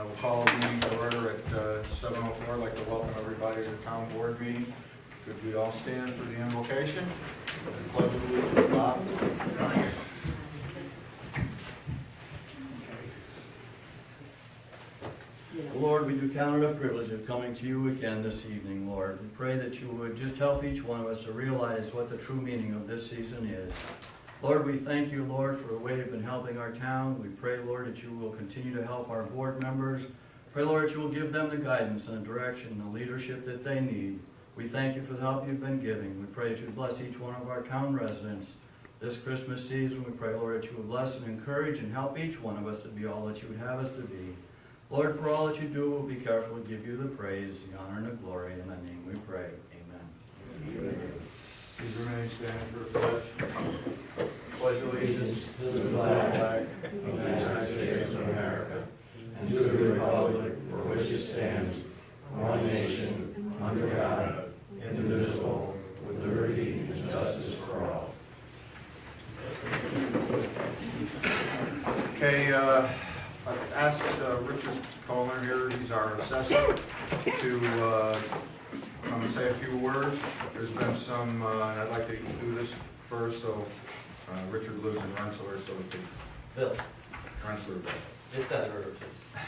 We'll call the meeting to order at 7:04. I'd like to welcome everybody to the town board meeting. Could we all stand for the invocation? Pledge of allegiance, Bob. Lord, we do count it a privilege of coming to you again this evening, Lord. We pray that you would just help each one of us to realize what the true meaning of this season is. Lord, we thank you, Lord, for the way you've been helping our town. We pray, Lord, that you will continue to help our board members. Pray, Lord, that you will give them the guidance and the direction and the leadership that they need. We thank you for the help you've been giving. We pray that you bless each one of our town residents this Christmas season. We pray, Lord, that you will bless and encourage and help each one of us to be all that you would have us to be. Lord, for all that you do, we'll be careful to give you the praise, the honor, and the glory. In thy name we pray. Amen. Please remain standing for the pledge. Pledge allegiance to the flag of the United States of America and to the republic for which it stands, one nation, under God, indivisible, with liberty and justice for all. Okay, I've asked Richard Kohler here, he's our assessor, to come and say a few words. There's been some, and I'd like to do this first, so Richard lives in Rensselaer, so we can... Bill, Rensselaer. this side of the river, please.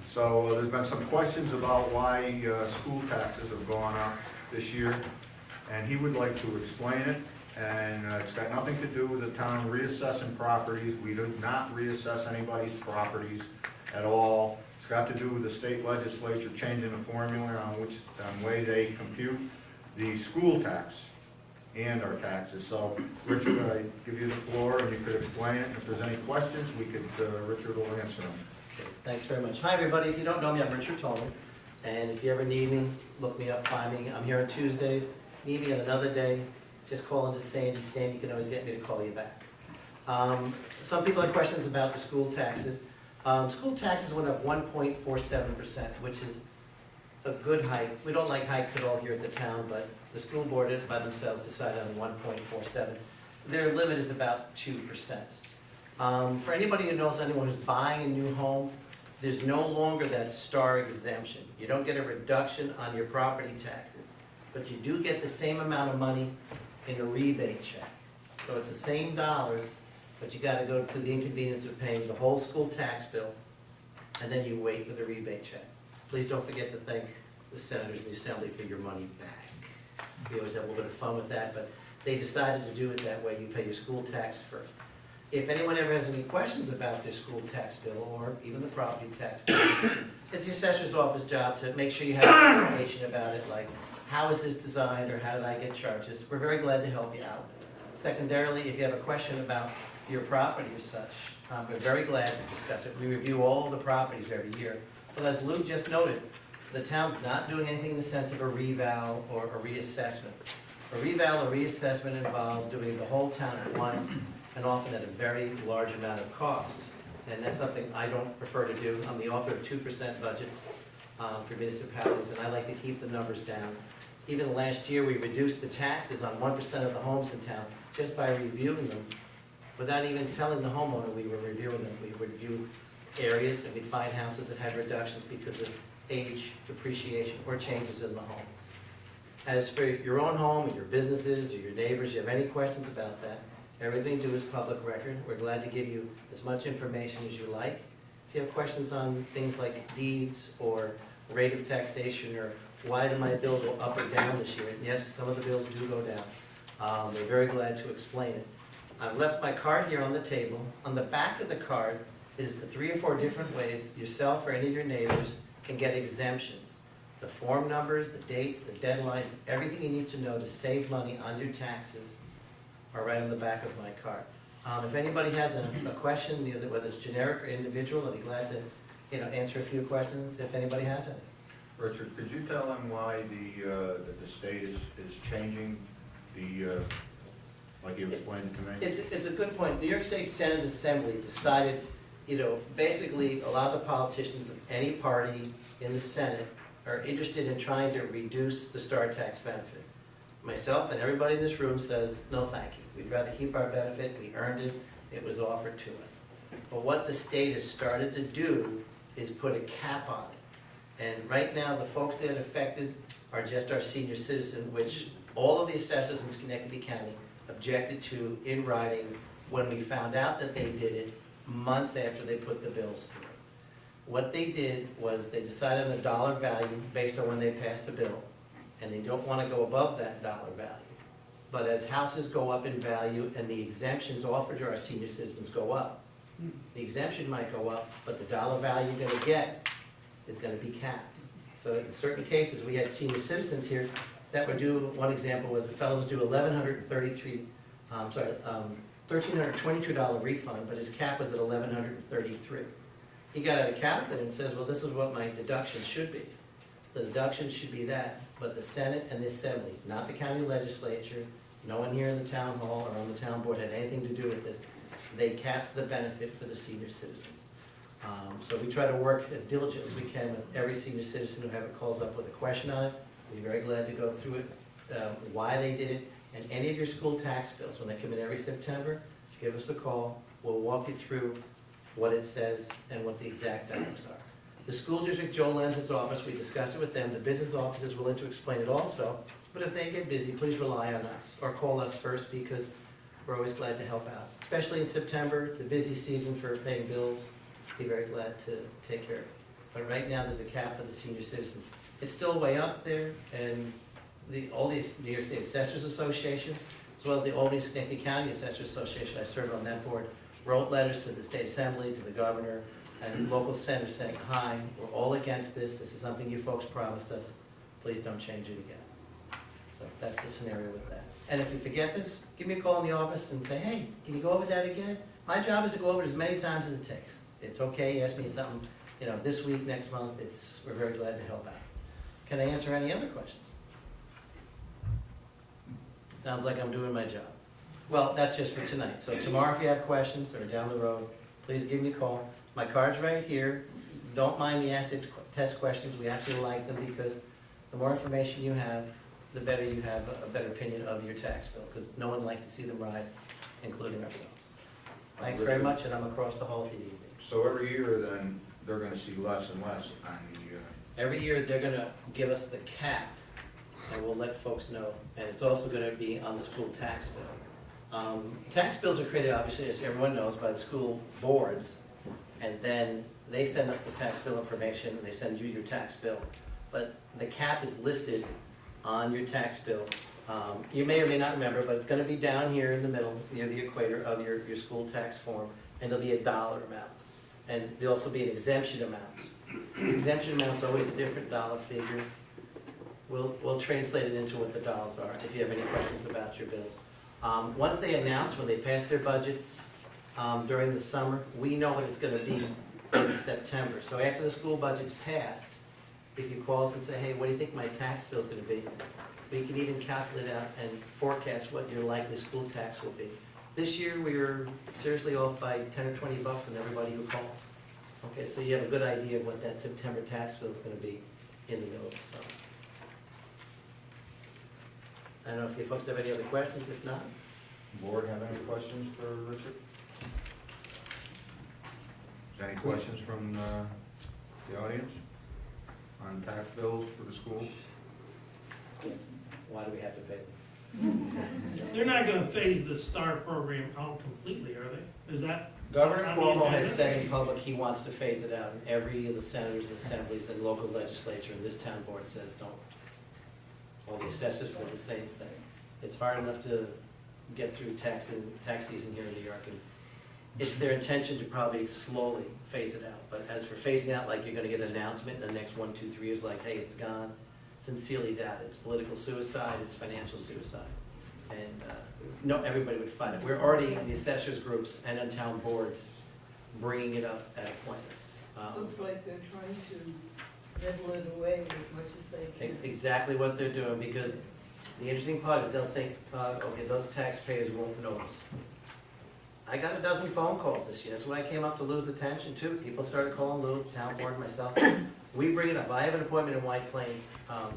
So there's been some questions about why school taxes have gone up this year, and he would like to explain it. And it's got nothing to do with the town reassessing properties. We do not reassess anybody's properties at all. It's got to do with the state legislature changing the formula on way they compute the school tax and our taxes. So, Richard, I give you the floor, and you could explain it. If there's any questions, we could, Richard will answer them. Thanks very much. Hi, everybody. If you don't know me, I'm Richard Tolman. And if you ever need me, look me up, find me. I'm here on Tuesdays. Need me on another day, just call into Sandy. Sandy can always get me to call you back. Some people have questions about the school taxes. School taxes went up 1.47%, which is a good hike. We don't like hikes at all here at the town, but the school board by themselves decided on 1.47. Their limit is about 2%. For anybody who knows anyone who's buying a new home, there's no longer that star exemption. You don't get a reduction on your property taxes, but you do get the same amount of money in a rebate check. So it's the same dollars, but you gotta go through the inconvenience of paying the whole school tax bill, and then you wait for the rebate check. Please don't forget to thank the senators in the assembly for your money back. We always have a little bit of fun with that, but they decided to do it that way. You pay your school tax first. If anyone ever has any questions about their school tax bill, or even the property tax bill, it's the assessor's office job to make sure you have information about it, like how is this designed, or how did I get charges? We're very glad to help you out. Secondarily, if you have a question about your property or such, we're very glad to discuss it. We review all the properties every year. But as Lou just noted, the town's not doing anything in the sense of a reval or a reassessment. A reval or reassessment involves doing the whole town at once, and often at a very large amount of cost. And that's something I don't prefer to do. I'm the author of 2% budgets for municipalities, and I like to keep the numbers down. Even last year, we reduced the taxes on 1% of the homes in town just by reviewing them. Without even telling the homeowner we were reviewing them. We would review areas, and we'd find houses that had reductions because of age, depreciation, or changes in the home. As for your own home, or your businesses, or your neighbors, you have any questions about that, everything we do is public record. We're glad to give you as much information as you like. If you have questions on things like deeds, or rate of taxation, or why did my bill go up or down this year? Yes, some of the bills do go down. We're very glad to explain it. I've left my card here on the table. On the back of the card is the 3 or 4 different ways yourself or any of your neighbors can get exemptions. The form numbers, the dates, the deadlines, everything you need to know to save money on your taxes are right on the back of my card. If anybody has a question, whether it's generic or individual, I'll be glad to answer a few questions if anybody has any. Richard, could you tell them why the state is changing the, like you explained to me? It's a good point. The New York State Senate Assembly decided, basically a lot of the politicians of any party in the Senate are interested in trying to reduce the star tax benefit. Myself and everybody in this room says, no thank you. We'd rather keep our benefit. We earned it. It was offered to us. But what the state has started to do is put a cap on it. And right now, the folks that are affected are just our senior citizens, which all of the assessors in Schenectady County objected to in writing when we found out that they did it months after they put the bills through. What they did was they decided on a dollar value based on when they passed a bill, and they don't want to go above that dollar value. But as houses go up in value and the exemptions offered to our senior citizens go up, the exemption might go up, but the dollar value you're gonna get is gonna be capped. So in certain cases, we had senior citizens here that were due, one example was a fellow was due $1,322 refund, but his cap was at $1,133. He got out a calculator and says, well, this is what my deduction should be. The deduction should be that, but the Senate and the Assembly, not the county legislature, no one here in the town hall or on the town board had anything to do with this. They capped the benefit for the senior citizens. So we try to work as diligent as we can with every senior citizen who ever calls up with a question on it. We're very glad to go through it, why they did it, and any of your school tax bills, when they come in every September, give us a call. We'll walk you through what it says and what the exact dollars are. The school district, Joe Lenz's office, we discussed it with them. The business office is willing to explain it also, but if they get busy, please rely on us or call us first because we're always glad to help out. Especially in September, it's a busy season for paying bills. Be very glad to take care of it. But right now, there's a cap for the senior citizens. It's still way up there, and all these New York State Assessors Association, as well as the Albany Schenectady County Assessors Association, I serve on that board, wrote letters to the State Assembly, to the governor, and local senators saying, hi, we're all against this. This is something you folks promised us. Please don't change it again. So that's the scenario with that. And if you forget this, give me a call in the office and say, hey, can you go over that again? My job is to go over it as many times as it takes. It's okay, you ask me something, this week, next month, we're very glad to help out. Can I answer any other questions? Sounds like I'm doing my job. Well, that's just for tonight. So tomorrow, if you have questions or down the road, please give me a call. My card's right here. Don't mind the acid test questions. We actually like them because the more information you have, the better you have a better opinion of your tax bill, because no one likes to see them rise, including ourselves. Thanks very much, and I'm across the hall if you need me. So every year then, they're gonna see less and less on the, Every year, they're gonna give us the cap, and we'll let folks know, and it's also gonna be on the school tax bill. Tax bills are created, obviously, as everyone knows, by the school boards, and then they send us the tax bill information, and they send you your tax bill. But the cap is listed on your tax bill. You may or may not remember, but it's gonna be down here in the middle, near the equator of your school tax form, and there'll be a dollar amount. And there'll also be an exemption amount. The exemption amount's always a different dollar figure. We'll translate it into what the dollars are, if you have any questions about your bills. Once they announce, when they pass their budgets during the summer, we know what it's gonna be in September. So after the school budget's passed, if you call us and say, hey, what do you think my tax bill's gonna be? We can even calculate out and forecast what your likely school tax will be. This year, we were seriously off by 10 or 20 bucks on everybody who called. Okay, so you have a good idea of what that September tax bill is gonna be in the middle of the summer. I don't know if you folks have any other questions. If not, board have any questions for Richard? Is there any questions from the audience on tax bills for the school? why do we have to pay them? They're not gonna phase the STAR program out completely, are they? Is that, Governor On the Cuomo has agenda? said in public he wants to phase it out, and every of the senators and assemblies and local legislature and this town board says don't. All the assessors say the same thing. It's hard enough to get through tax season here in New York, and it's their intention to probably slowly phase it out. But as for phasing out, like you're gonna get an announcement in the next 1, 2, 3 years, like, hey, it's gone, sincerely doubt it. It's political suicide, it's financial suicide. And no, everybody would fight it. We're already in the assessors groups and on town boards bringing it up at appointments. Looks like they're trying to nibble it away as much as they can. Exactly what they're doing, because the interesting part is they'll think, okay, those taxpayers won't notice. I got a dozen phone calls this year. That's when I came up to Lou's attention too. People started calling Lou, the town board, myself. We bring it up. I have an appointment in White Plains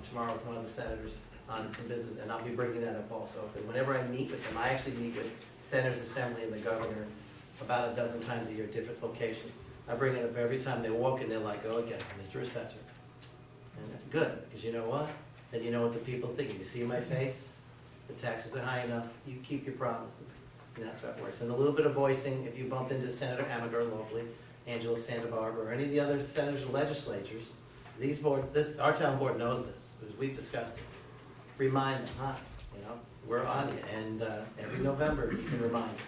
tomorrow with one of the senators on some business, and I'll be bringing that up also. Because whenever I meet with them, I actually meet with Senators Assembly and the governor about a dozen times a year at different locations. I bring it up every time they walk in, they're like, oh, again, Mr. Assessor. And that's good, because you know what? Then you know what the people think. You see my face, the taxes are high enough, you keep your promises. And that's how it works. And a little bit of voicing, if you bump into Senator Amaker locally, Angela Santa Barbara, or any of the other senators or legislatures, our town board knows this, because we've discussed it. Remind them, hi, you know, we're on you, and every November, you can remind them.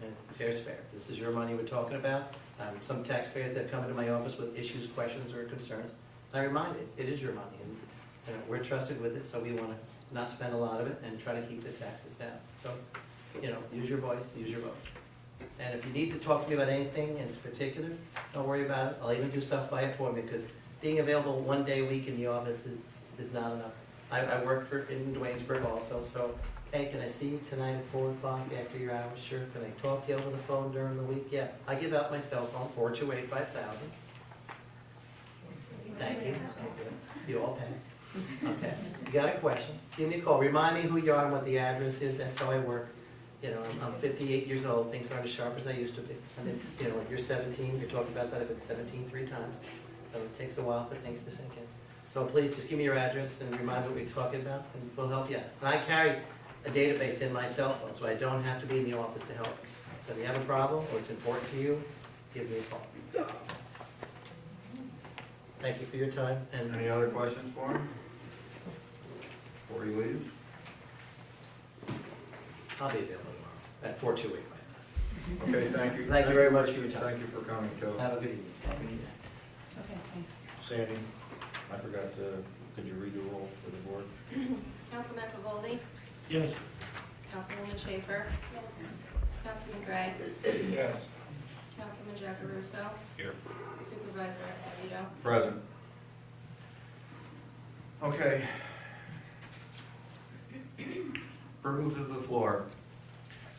And fair's fair. This is your money we're talking about. Some taxpayers that come into my office with issues, questions, or concerns, I remind it is your money, and we're trusted with it, so we want to not spend a lot of it and try to keep the taxes down. So, you know, use your voice, use your vote. And if you need to talk to me about anything in particular, don't worry about it. I'll even do stuff by appointment, because being available one day a week in the office is not enough. I work in Dwaynesburg also, so, hey, can I see you tonight at 4 o'clock after your hours? Sure. Can I talk to you over the phone during the week? Yeah. I give out my cell phone, 428-5000. Thank you. Okay, good. You all passed. Okay. You got a question? Give me a call. Remind me who you are and what the address is. That's how I work. You know, I'm 58 years old. Things aren't as sharp as I used to be. And it's, you know, you're 17. You're talking about that. I've been 17 3 times. So it takes a while for things to sink in. So please just give me your address and remind me what we're talking about, and we'll help you out. And I carry a database in my cell phone, so I don't have to be in the office to help. So if you have a problem or it's important to you, give me a call. Thank you for your time. And Any other questions for him before he leaves? I'll be available tomorrow at 428-5000. Okay, thank you. Thank you very much for your time. Thank you for coming, Joe. Have a good evening. Have a good evening. Okay, thanks. Sandy, I forgot to, could you read the roll for the board? Councilman Pavoldi? Yes. Councilwoman Schaefer? Yes. Councilman Gray? Yes. Councilman Jackaruso? Here. Supervisor Esposito? Present. Okay. Privilege of the floor.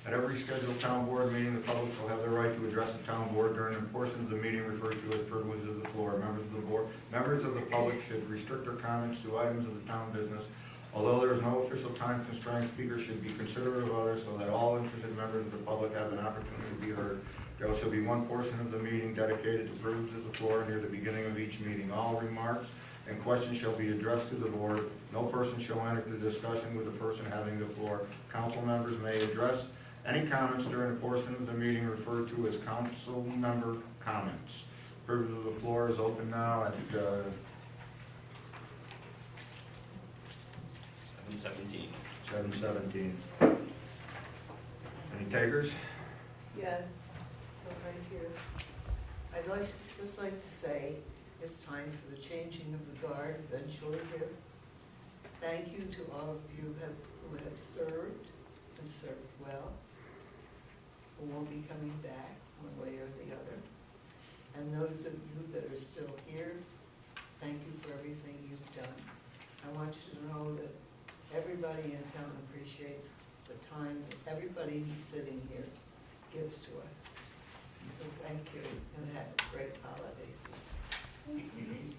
At every scheduled town board meeting, the public shall have the right to address the town board during a portion of the meeting referred to as privilege of the floor. Members of the public should restrict their comments to items of the town business. Although there is no official time constraint, speakers should be considerate of others so that all interested members of the public have an opportunity to be heard. There shall be one portion of the meeting dedicated to privilege of the floor near the beginning of each meeting. All remarks and questions shall be addressed to the board. No person shall enter the discussion with the person having the floor. Council members may address any comments during a portion of the meeting referred to as council member comments. Privilege of the floor is open now at 7:17. 7:17. Any takers? Yes, I'm right here. I'd just like to say, it's time for the changing of the guard eventually here. Thank you to all of you who have served and served well, who won't be coming back one way or the other. And those of you that are still here, thank you for everything you've done. I want you to know that everybody in town appreciates the time that everybody who's sitting here gives to us. So thank you, and have a great holiday season.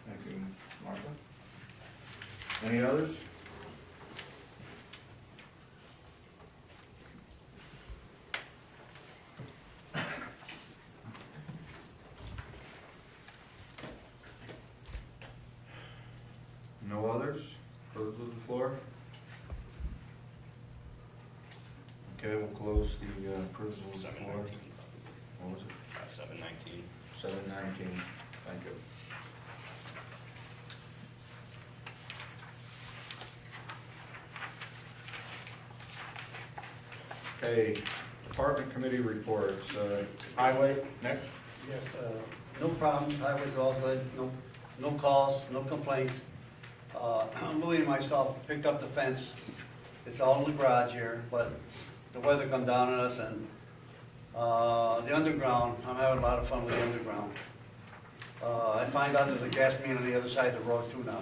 Thank you, Martha. Any others? No others? Privilege of the floor? Okay, we'll close the privilege of the floor. 7:19. What was it? 7:19. 7:19, thank you. Okay, department committee reports, highway, Nick? Yes, no problem, highway's all good, no calls, no complaints. Louis and myself picked up the fence, it's all in the garage here, but the weather come down on us, and the underground, I'm having a lot of fun with the underground. I find out there's a gas main on the other side of the road too now,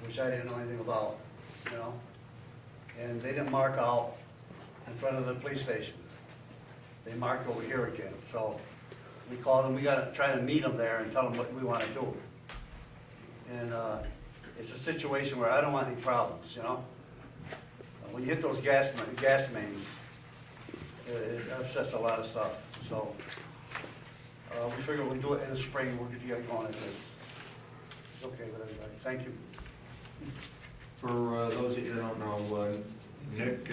which I didn't know anything about, you know? And they didn't mark out in front of the police station. They marked over here again, so we called them, we gotta try to meet them there and tell them what we wanna do. And it's a situation where I don't want any problems, you know? When you hit those gas mains, It upsets a lot of stuff, so. We figure we'll do it in the spring, we'll get going at this. It's okay with everybody, thank you. For those of you that don't know, Nick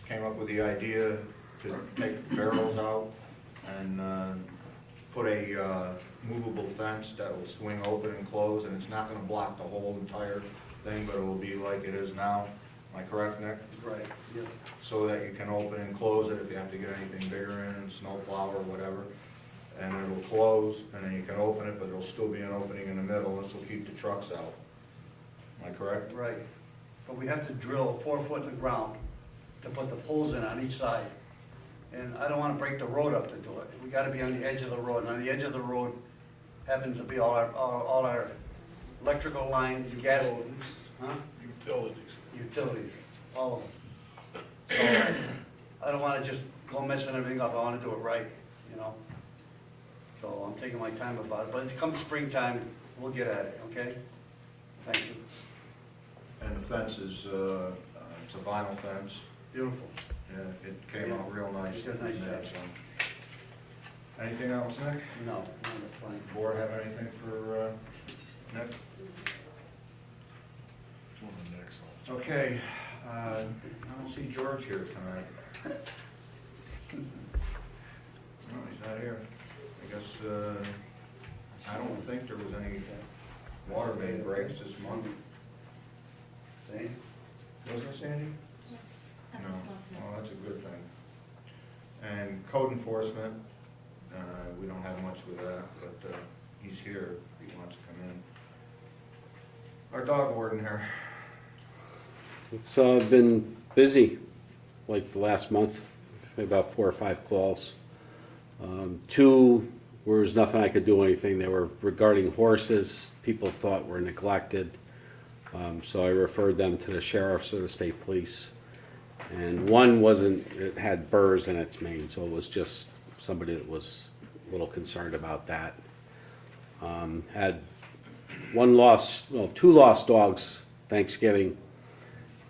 came up with the idea to take the barrels out and put a movable fence that will swing open and close, and it's not gonna block the whole entire thing, but it will be like it is now. Am I correct, Nick? Right, yes. So that you can open and close it if you have to get anything bigger in, snowplow or whatever. And it'll close, and then you can open it, but there'll still be an opening in the middle, this will keep the trucks out. Am I correct? Right, but we have to drill 4 foot in the ground to put the poles in on each side. And I don't wanna break the road up to do it. We gotta be on the edge of the road, and on the edge of the road happens to be all our electrical lines, gas. Huh? Utilities, all of them. So, I don't wanna just go messing everything up, I wanna do it right, you know? So I'm taking my time about it, but it comes springtime, we'll get at it, okay? Thank you. And the fence is, it's a vinyl fence. Beautiful. Yeah, it came out real nice. You did a nice Yeah, job. so. Anything else, Nick? No, that's fine. Board have anything for Nick? Okay, I don't see George here tonight. No, he's not here. I guess, I don't think there was any water main breaks this month. See? Was there, Sandy? At No. this month, no. Well, that's a good thing. And code enforcement, we don't have much with that, but he's here, if he wants to come in. Our dog warden here. It's been busy, like the last month, about 4 or 5 calls. 2 where there's nothing I could do anything. They were regarding horses, people thought were neglected. So I referred them to the sheriffs or the state police. And 1 wasn't, it had burrs in its mane, so it was just somebody that was a little concerned about that. Had 2 lost dogs Thanksgiving.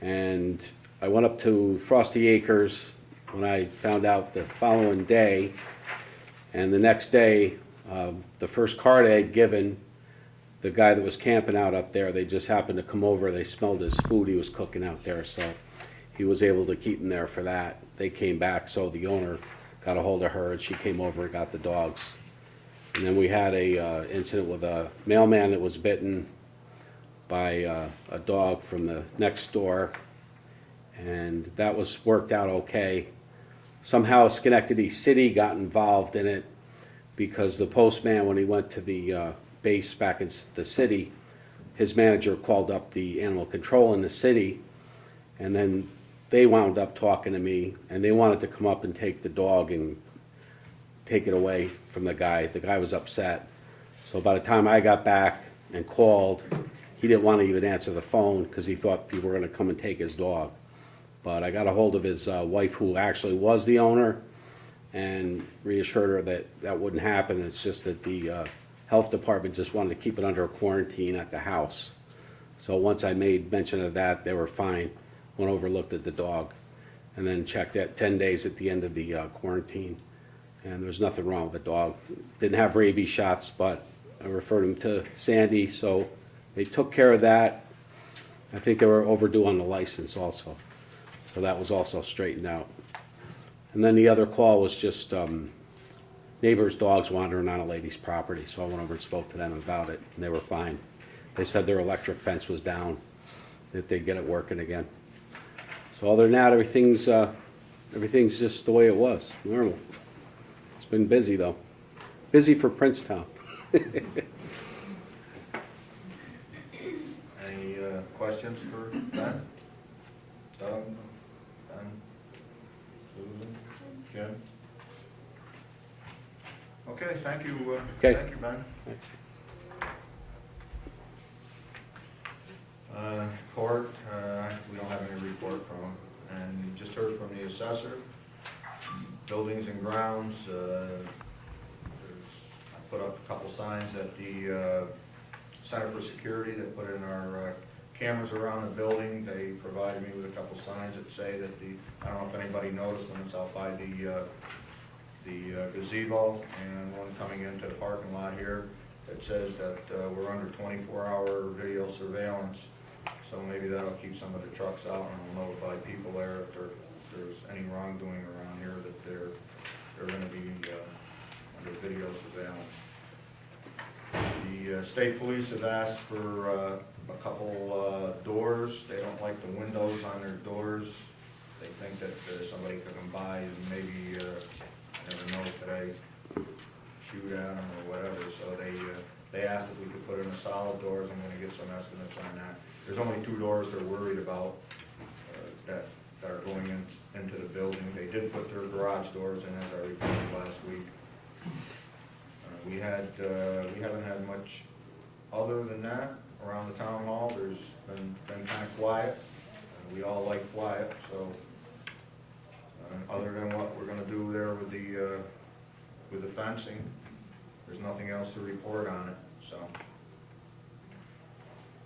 And I went up to Frosty Acres when I found out the following day. And the next day, the first card I had given, the guy that was camping out up there, they just happened to come over. They smelled his food he was cooking out there, so he was able to keep them there for that. They came back, so the owner got a hold of her, and she came over and got the dogs. And then we had a incident with a mailman that was bitten by a dog from the next door, and that was worked out okay. Somehow Schenectady City got involved in it because the postman, when he went to the base back in the city, his manager called up the animal control in the city, and then they wound up talking to me, and they wanted to come up and take the dog and take it away from the guy. The guy was upset. So by the time I got back and called, he didn't want to even answer the phone because he thought people were going to come and take his dog. But I got a hold of his wife, who actually was the owner, and reassured her that that wouldn't happen. It's just that the health department just wanted to keep it under quarantine at the house. So once I made mention of that, they were fine. Went over, looked at the dog, and then checked at 10 days at the end of the quarantine. And there's nothing wrong with the dog. Didn't have rabies shots, but I referred him to Sandy, so they took care of that. I think they were overdue on the license also. So that was also straightened out. And then the other call was just neighbors' dogs wandering on a lady's property. So I went over and spoke to them about it, and they were fine. They said their electric fence was down, that they'd get it working again. So other than that, everything's just the way it was, normal. It's been busy though. Busy for Princetown. Any questions for Ben? Doug? Ben? Susan? Jim? Okay, thank you, Okay. thank you, Ben. Court, we don't have any report from him, and you just heard from the assessor. Buildings and grounds, I put up a couple signs at the Center for Security that put in our cameras around the building. They provided provided me with a couple signs that say that I don't know if anybody noticed them, it's out by the gazebo, and one coming into the parking lot here that says that we're under 24-hour video surveillance. So maybe that'll keep some of the trucks out, and will notify people there if there's any wrongdoing around here, that they're gonna be under video surveillance. The state police have asked for a couple doors. They don't like the windows on their doors. They think that somebody could come by and maybe, never know today, shoot at them or whatever. So they asked if we could put in a solid doors. I'm gonna get some estimates on that. There's only 2 doors they're worried about that are going into the building. They did put their garage doors in, as I reported last week. We haven't had much other than that around the town hall. There's been kind of quiet. We all like quiet, so other than what we're gonna do there with the fencing, there's nothing else to report on it. So,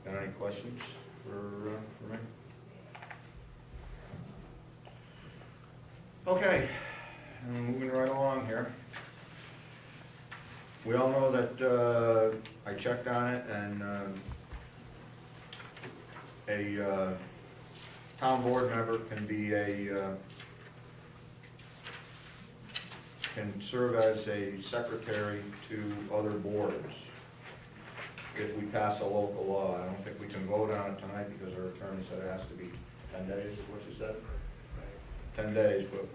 got any questions for me? Okay, moving right along here. We all know that I checked on it, and a town board member can serve as a secretary to other boards if we pass a local law. I don't think we can vote on it tonight because our attorney said it has to be 10 days, is what you said? 10 days, but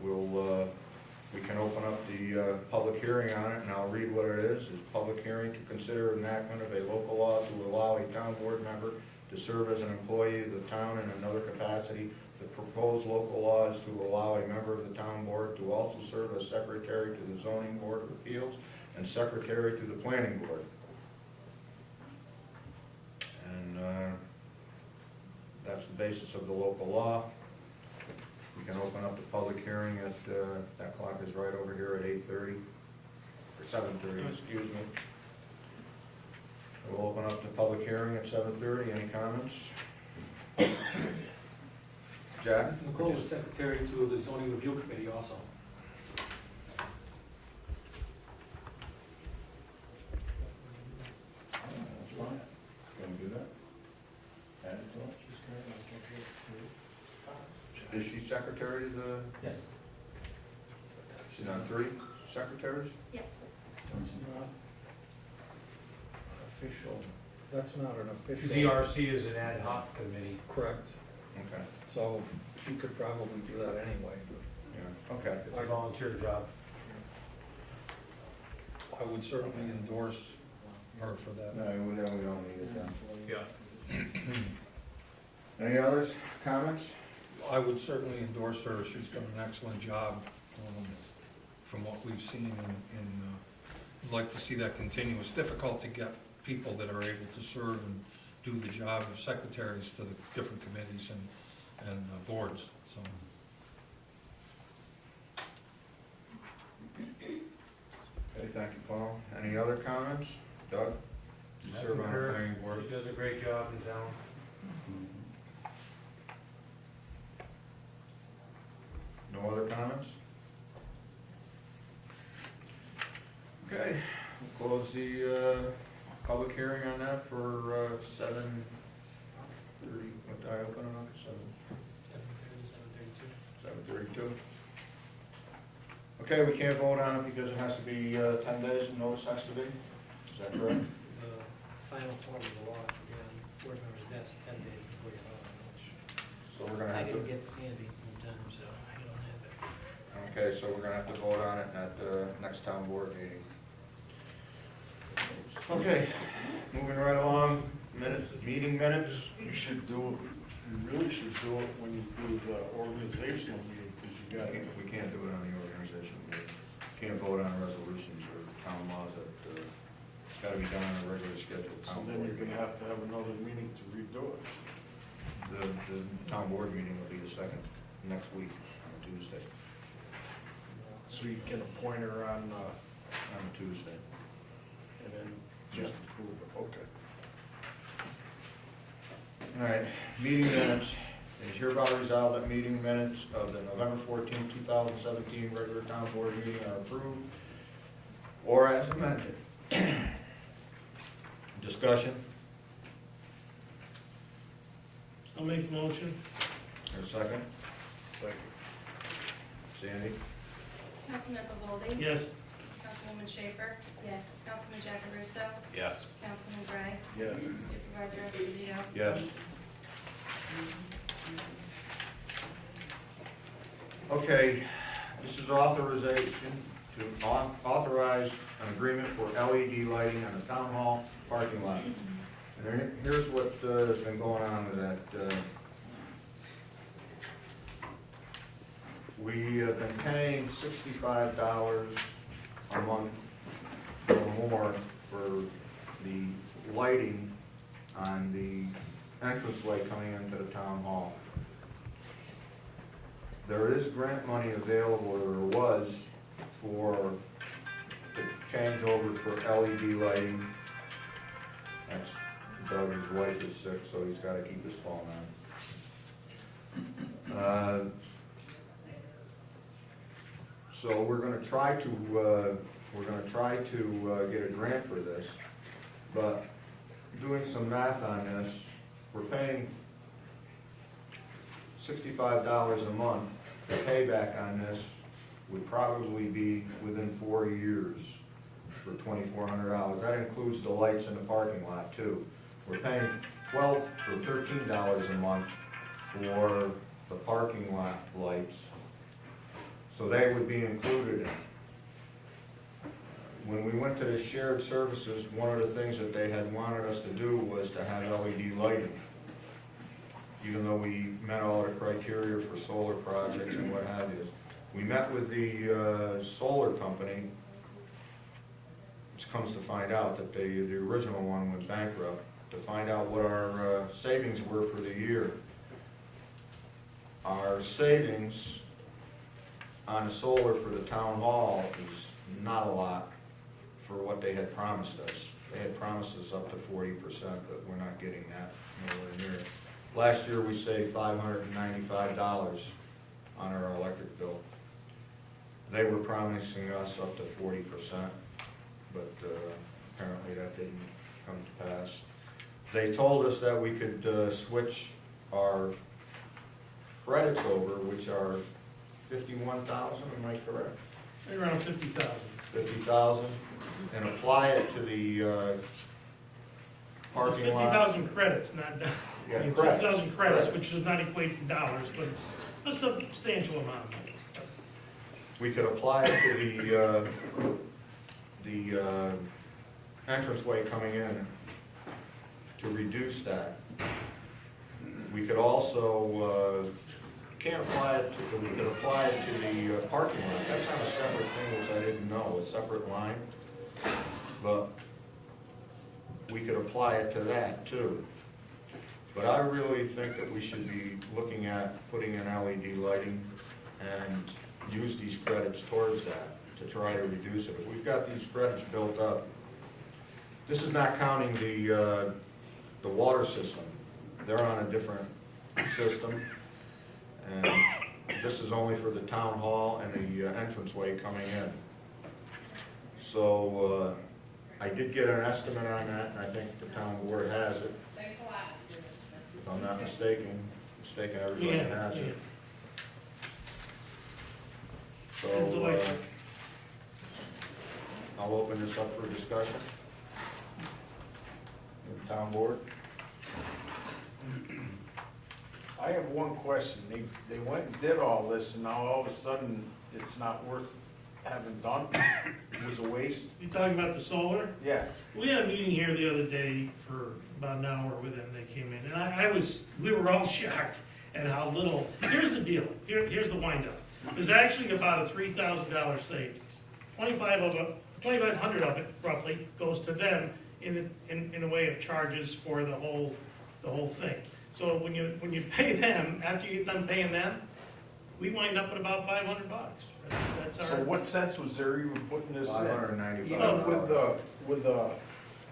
we can open up the public hearing on it, and I'll read what it is. It's public hearing to consider enactment of a local law to allow a town board member to serve as an employee of the town in another capacity. The proposed local law is to allow a member of the town board to also serve as secretary to the zoning board of appeals and secretary to the planning board. And that's the basis of the local law. We can open up the public hearing at, that clock is right over here at 8:30, or 7:30, excuse me. We'll open up the public hearing at 7:30. Any comments? Jack? Nicole was secretary to the zoning review committee also. That's fine. Can we do that? Add it to it? Is she secretary to the, Yes. she's on 3 secretaries? Yes. That's not official, that's not an official. ZRC is an ad hoc committee. Correct, Okay, so she could probably do that anyway, but yeah, okay. It's a volunteer job. I would certainly endorse her for that. No, we don't need it then. Yeah. Any others, comments? I would certainly endorse her, she's done an excellent job, from what we've seen, and I'd like to see that continue. It's difficult to get people that are able to serve and do the job of secretaries to the different committees and boards, so. Okay, thank you, Paul. Any other comments? Doug? You serve on the planning board. She does a great job in town. No other comments? Okay, we'll close the public hearing on that for 7:30. What did I open it up? 7:32. Okay, we can't vote on it because it has to be 10 days, and notice has to be. Is that correct? The final form of the law is to be on board members' desks 10 days before you vote on it, which So we're gonna I have didn't to. get Sandy in time, so I don't have it. Okay, so we're gonna have to vote on it at the next town board meeting. Okay, moving right along, meeting minutes. You should do it, you really should do it when you do the organizational meeting, because you got, We can't do it on the organization meeting. Can't vote on resolutions or town laws that, it's gotta be done on a regular scheduled so town then board you're gonna meeting. have to have another meeting to redo it. The town board meeting will be the second, next week, on Tuesday, So you can appoint her on Tuesday. and then just approve it, okay. All right, meeting minutes. It is hereby resolved that meeting minutes of the November 14, 2017 regular town board meeting are approved or as amended. Discussion? I'll make the motion. Or second? Second. Sandy? Councilmember Goldie? Yes. Councilwoman Schaefer? Yes. Councilman Jackaruso? Yes. Councilman Gray? Yes. Supervisor Esposito? Yes. Okay, this is authorization to authorize an agreement for LED lighting on the town hall parking lot. And here's what has been going on with that. We have been paying $65 a month or more for the lighting on the entranceway coming into the town hall. There is grant money available, or there was, for the changeover for LED lighting. That's Doug, his wife is sick, so he's gotta keep his phone on. So we're gonna try to get a grant for this, but doing some math on this, we're paying $65 a month. The payback on this would probably be within 4 years for $2,400. That includes the lights in the parking lot too. We're paying $12 or $13 a month for the parking lot lights. So they would be included in it. When we went to the shared services, one of the things that they had wanted us to do was to have LED lighting. Even though we met all the criteria for solar projects and what have you. We met with the solar company, which comes to find out that the original one went bankrupt, to find out what our savings were for the year. Our savings on the solar for the town hall is not a lot for what they had promised us. They had promised us up to 40%, but we're not getting that, nowhere near it. Last year, we saved $595 on our electric bill. They were promising us up to 40%, but apparently that didn't come to pass. They told us that we could switch our credits over, which are 51,000, am I correct? Around 50,000. 50,000, and apply it to the parking lot. 50,000 credits, not, Yeah, 50,000 credits, credits. which does not equate to dollars, but it's a substantial amount of money. We could apply it to the entranceway coming in to reduce that. We could also, can't apply it to, we could apply it to the parking lot. That's on a separate thing, which I didn't know, a separate line. But we could apply it to that too. But I really think that we should be looking at putting in LED lighting and use these credits towards that to try to reduce it. If we've got these credits built up, this is not counting the water system. They're on a different system. And this is only for the town hall and the entranceway coming in. So I did get an estimate on that, and I think the town board has it. If I'm not mistaken, everybody has it. So I'll open this up for discussion. The town board? I have one question. They went and did all this, and now all of a sudden, it's not worth having done? It was a waste? You talking about the solar? Yeah. We had a meeting here the other day for about an hour with them, they came in, and we were all shocked at how little, here's the deal, here's the windup. There's actually about a $3,000 savings. 2,500 of it roughly goes to them in a way of charges for the whole thing. So when you pay them, after you get done paying them, we wind up at about $500. That's our. So what sense was there even putting this in? $595. Even with the,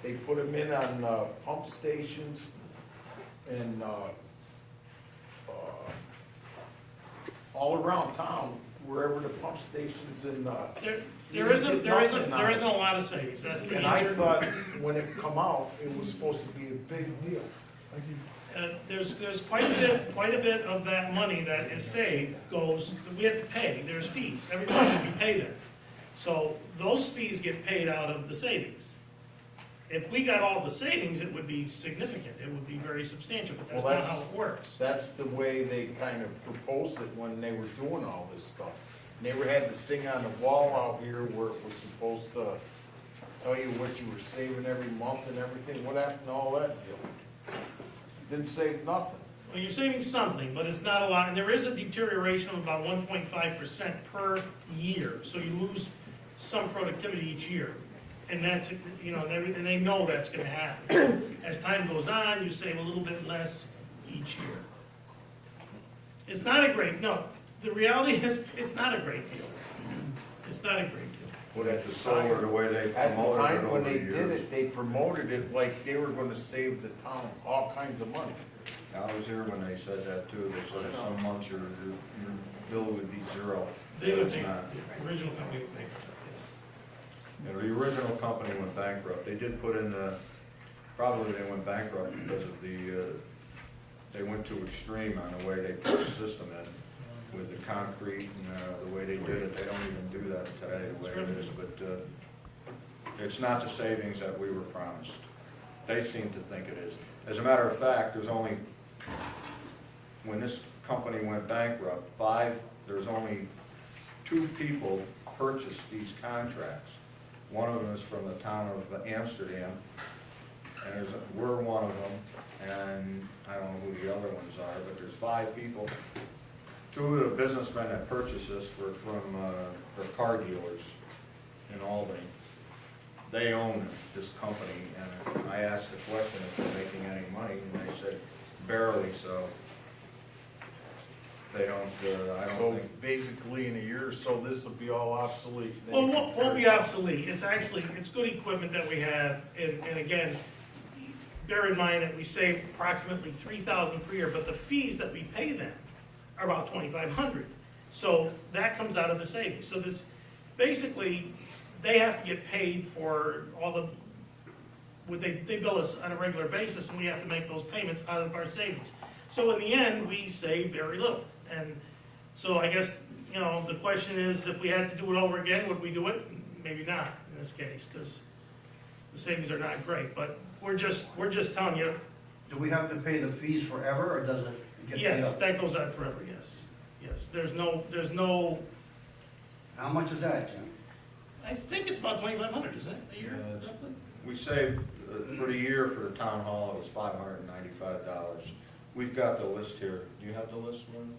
they put them in on pump stations and all around town, wherever the pump stations and, There isn't a lot of savings, that's the and I answer. thought when it come out, it was supposed to be a big deal. There's quite a bit of that money that is saved goes, we have to pay, there's fees, every time we pay them. So those fees get paid out of the savings. If we got all the savings, it would be significant, it would be very substantial, but that's Well, not that's- how it works. That's the way they kind of proposed it when they were doing all this stuff. They had the thing on the wall out here where it was supposed to tell you what you were saving every month and everything. What happened to all that deal? Didn't save nothing. Well, you're saving something, but it's not a lot, and there is a deterioration of about 1.5% per year, so you lose some productivity each year. And that's, you know, and they know that's gonna happen. As time goes on, you save a little bit less each year. It's not a great, no, the reality is, it's not a great deal. It's not a great deal. Put at the solar, the way they At the promoted it time when over the they did years. it, they promoted it like they were gonna save the town all kinds of money. I was here when they said that too, they said some months your bill would be zero. They would It's pay, not. the original company would pay for it, yes. You know, the original company went bankrupt. They did put in the, probably they went bankrupt because of they went too extreme on the way they put the system in with the concrete and the way they did it. They don't even do that today, the way it is, but it's not the savings that we were promised. They seem to think it is. As a matter of fact, there's only, when this company went bankrupt, there's only 2 people purchased these contracts. One of them is from the town of Amsterdam, and we're one of them, and I don't know who the other ones are, but there's 5 people. 2 of the businessmen that purchased this were from, they're car dealers in Albany. They own this company, and I asked the question if they're making any money, and they said barely, so they don't, I don't So think. basically in a year or so, this will be all obsolete. Well, it won't be obsolete, it's actually, it's good equipment that we have, and again, bear in mind that we save approximately $3,000 per year, but the fees that we pay them are about $2,500. So that comes out of the savings, so this, basically, they have to get paid for all the, they bill us on a regular basis, and we have to make those payments out of our savings. So in the end, we save very little, and so I guess, you know, the question is, if we had to do it over again, would we do it? Maybe not in this case, because the savings are not great, but we're just telling you, Do we have to pay the fees forever, or does it get paid up? yes, that goes on forever, yes. Yes, there's no, How much is that, Jim? I think it's about $2,500, isn't it, a year, Yeah, it's- roughly? We saved, for the year for the town hall, it was $595. We've got the list here. Do you have the list, Lynn?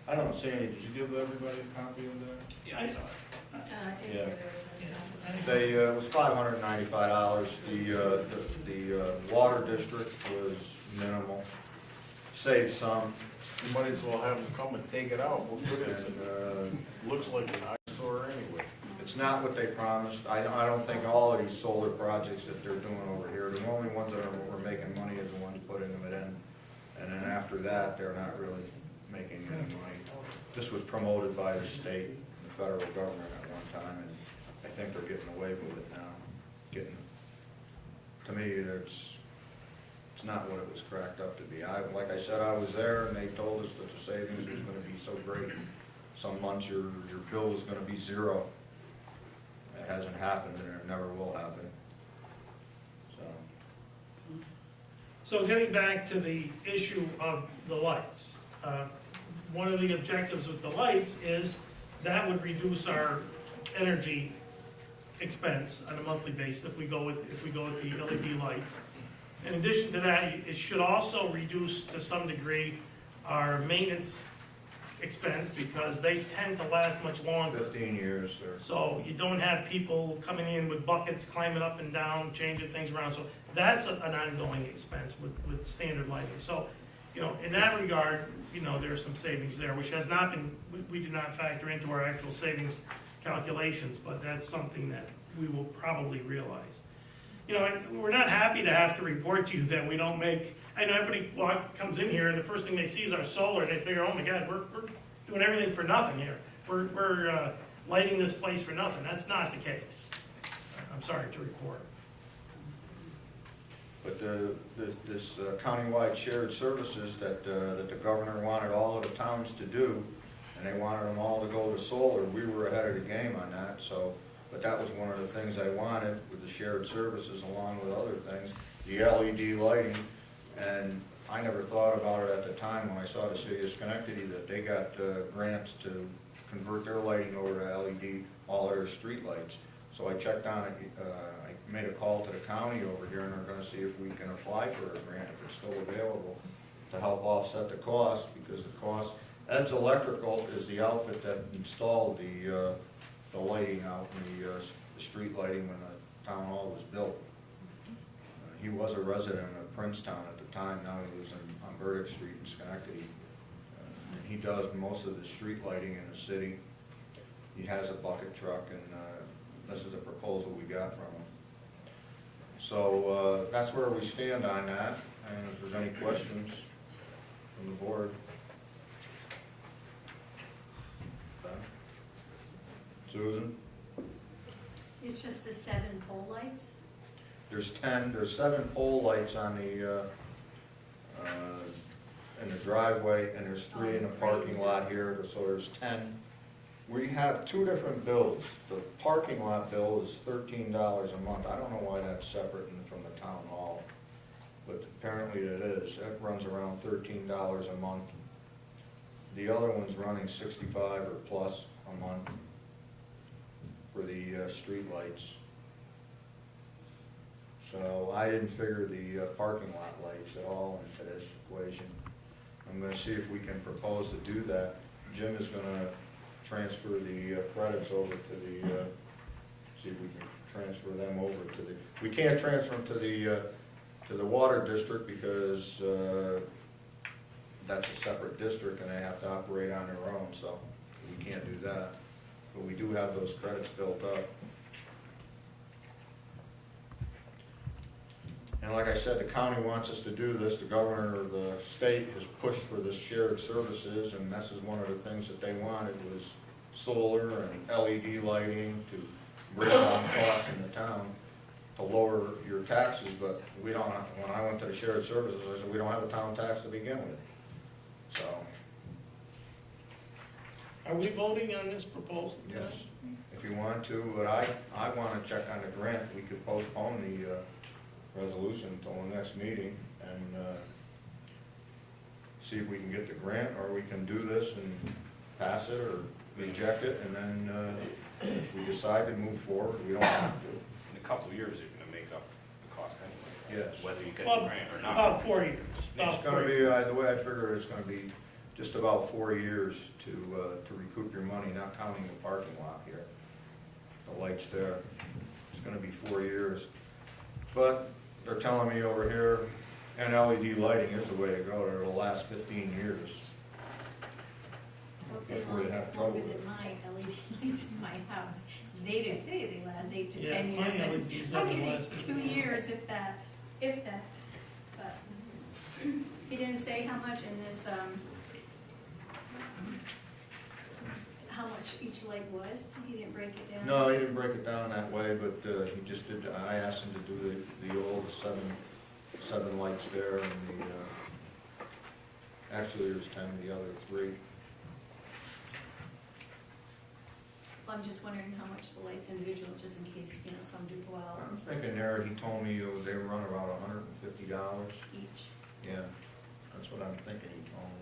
I don't know, Sandy, did you give everybody a copy of that? Yeah, I saw it. Yeah. They, it was $595. The water district was minimal, saved some, You might as well have them come and take it out. What good is it? and, Looks like an eyesore anyway. it's not what they promised. I don't think all of these solar projects that they're doing over here, the only ones that are making money is the ones putting them in. And then after that, they're not really making any money. This was promoted by the state and the federal government at one time, and I think they're getting away with it now. To me, it's not what it was cracked up to be. Like I said, I was there, and they told us that the savings was gonna be so great. Some months your bill was gonna be zero. It hasn't happened, and it never will happen. So getting back to the issue of the lights, one of the objectives with the lights is that would reduce our energy expense on a monthly basis if we go with the LED lights. In addition to that, it should also reduce to some degree our maintenance expense because they tend to last much longer. 15 years, sir. So you don't have people coming in with buckets, climbing up and down, changing things around. So that's an ongoing expense with standard lighting. So, you know, in that regard, you know, there's some savings there, which has not been, we did not factor into our actual savings calculations, but that's something that we will probably realize. You know, we're not happy to have to report to you that we don't make, I know everybody comes in here and the first thing they see is our solar and they figure, oh my God, doing everything for nothing here. We're lighting this place for nothing. That's not the case. I'm sorry to report. But this countywide shared services that the governor wanted all of the towns to do, and they wanted them all to go to solar, we were ahead of the game on that, so, but that was one of the things I wanted with the shared services along with other things, the LED lighting, and I never thought about it at the time when I saw the city of Schenectady that they got grants to convert their lighting over to LED, all their street lights. So I checked on it, I made a call to the county over here, and they're gonna see if we can apply for a grant, if it's still available, to help offset the cost, because the cost, Ed's Electrical is the outfit that installed the lighting out in the street lighting when the town hall was built. He was a resident of Princetown at the time, now he lives on Burdick Street in Schenectady. And he does most of the street lighting in the city. He has a bucket truck, and this is a proposal we got from him. So that's where we stand on that, and if there's any questions from the board. Susan? It's just the 7 pole lights? There's 7 pole lights on the, in the driveway, and there's 3 in the parking lot here, so there's 10. We have 2 different bills. The parking lot bill is $13 a month. I don't know why that's separate from the town hall, but apparently it is. That runs around $13 a month. The other one's running $65 or plus a month for the street lights. So I didn't figure the parking lot lights at all into this equation. I'm gonna see if we can propose to do that. Jim is gonna transfer the credits over to the, see if we can transfer them over to the, we can't transfer them to the water district because that's a separate district and they have to operate on their own, so we can't do that. But we do have those credits built up. And like I said, the county wants us to do this. The governor of the state has pushed for this shared services, and this is one of the things that they wanted was solar and LED lighting to bring down costs in the town to lower your taxes, but we don't, when I went to the shared services, I said, we don't have a town tax to begin with. So, Are we voting on this proposal tonight? yes, if you want to, but I want to check on the grant. We could postpone the resolution until the next meeting and see if we can get the grant, or we can do this and pass it or reject it, and then if we decide to move forward, we don't have to. In a couple of years, you're gonna make up the cost anyway. Yes. Whether you get Well, the grant or not. about 4 years. It's About gonna 4 be, years. the way I figure it's gonna be just about 4 years to recoup your money, not counting the parking lot here. The lights there, it's gonna be 4 years. But they're telling me over here, and LED lighting is the way to go, it'll last 15 years. Before you have trouble with it. My LED lights in my house, they do say they last 8 to Yeah, 10 years. mine and LEDs I'm haven't getting lasted 2 years, if that, but he didn't say how much in this, how much each light was, he didn't break it down? No, he didn't break it down that way, but he just did, I asked him to do the old seven lights there, and actually there's 10 of the other 3. I'm just wondering how much the lights individual, just in case, some do go out I'm thinking there, he told me they run about $150. each. Yeah, that's what I'm thinking he told me.